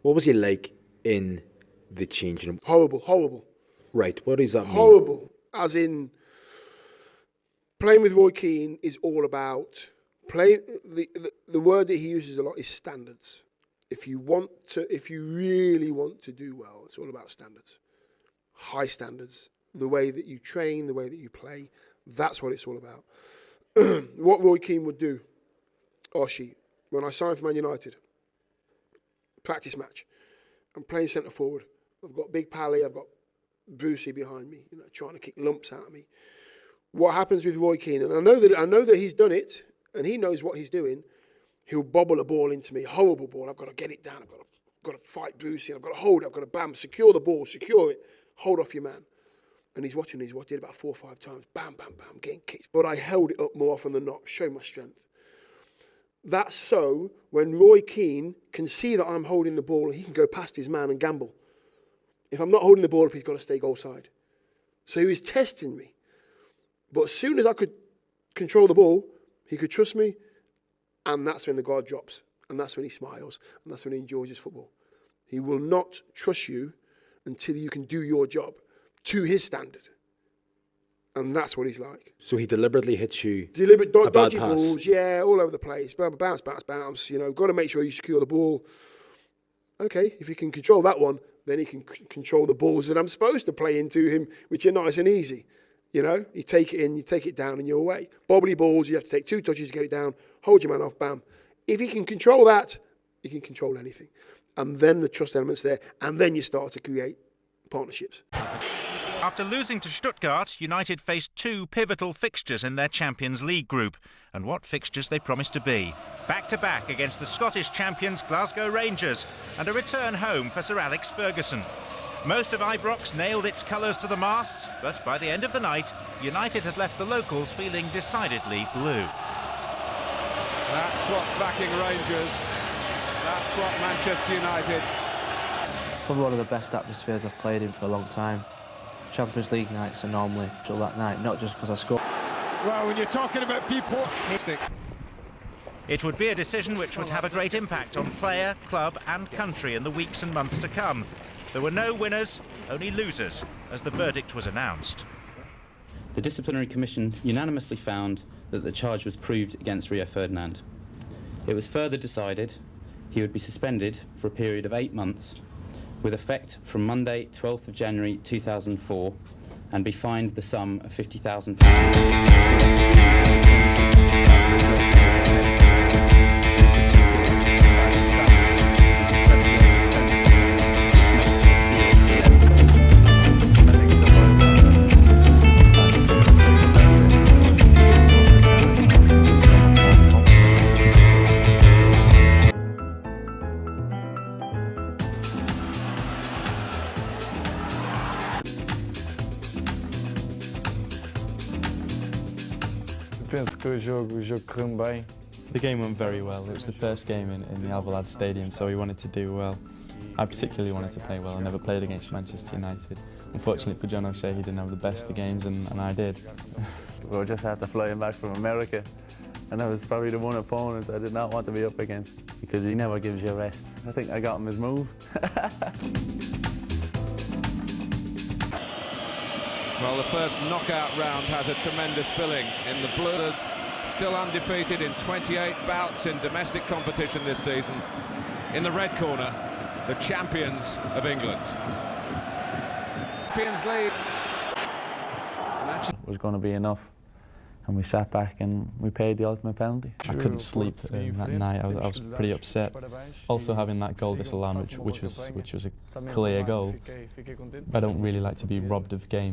What was he like in the changing room? Horrible. Right, what does that mean? Horrible. As in, playing with Roy Keane is all about the word that he uses a lot is standards. If you really want to do well, it's all about standards. High standards. The way that you train, the way that you play, that's what it's all about. What Roy Keane would do, or she, when I signed for Man United, practice match, I'm playing centre forward. I've got Big Pally, I've got Brucey behind me, trying to kick lumps out of me. What happens with Roy Keane, and I know that he's done it, and he knows what he's doing. He'll bobble a ball into me, horrible ball. I've got to get it down. I've got to fight Brucey. I've got to hold it. I've got to secure the ball, secure it, hold off your man. And he's watching it about 4 or 5 times. Bam, getting kicked. But I held it up more often than not, show my strength. That's so when Roy Keane can see that I'm holding the ball, he can go past his man and gamble. If I'm not holding the ball up, he's got to stay goal side. So he was testing me. But as soon as I could control the ball, he could trust me, and that's when the guard drops, and that's when he smiles, and that's when he enjoys his football. He will not trust you until you can do your job to his standard. And that's what he's like. So he deliberately hits you dodgy balls, yeah, all over the place. Bounce, got to make sure you secure the ball. Okay, if he can control that one, then he can control the balls that I'm supposed to play into him, which are nice and easy. You take it in, you take it down, and you're away. Bobbly balls, you have to take 2 touches to get it down, hold your man off, bam. If he can control that, he can control anything. And then the trust element's there, and then you start to create partnerships. After losing to Stuttgart, United faced 2 pivotal fixtures in their Champions League group. And what fixtures they promised to be. Back-to-back against the Scottish champions Glasgow Rangers, and a return home for Sir Alex Ferguson. Most of Ibrox nailed its colours to the mast, but by the end of the night, United had left the locals feeling decidedly blue. That's what's backing Rangers. That's what Manchester United. Probably one of the best atmospheres I've played in for a long time. Champions League nights are normally till that night, not just because I scored. Well, when you're talking about people... It would be a decision which would have a great impact on player, club and country in the weeks and months to come. There were no winners, only losers, as the verdict was announced. The disciplinary commission unanimously found that the charge was proved against Rio Ferdinand. It was further decided he would be suspended for a period of 8 months, with effect from Monday, 12th of January 2004, and be fined the sum of £50,000. The game went very well. It was the first game in the Alvalade Stadium, so we wanted to do well. I particularly wanted to play well. I never played against Manchester United. Unfortunately for John O'Shea, he didn't have the best of games, and I did. We were just after flying back from America, and that was probably the one opponent I did not want to be up against, because he never gives you a rest. I think I got him his move. Well, the first knockout round has a tremendous billing in the Blues. Still undefeated in 28 bouts in domestic competition this season. In the red corner, the champions of England. Champions League. It was going to be enough, and we sat back and we paid the ultimate penalty. I couldn't sleep that night. I was pretty upset. Also, having that goal disallowed, which was a clear goal. I don't really like to be robbed of games.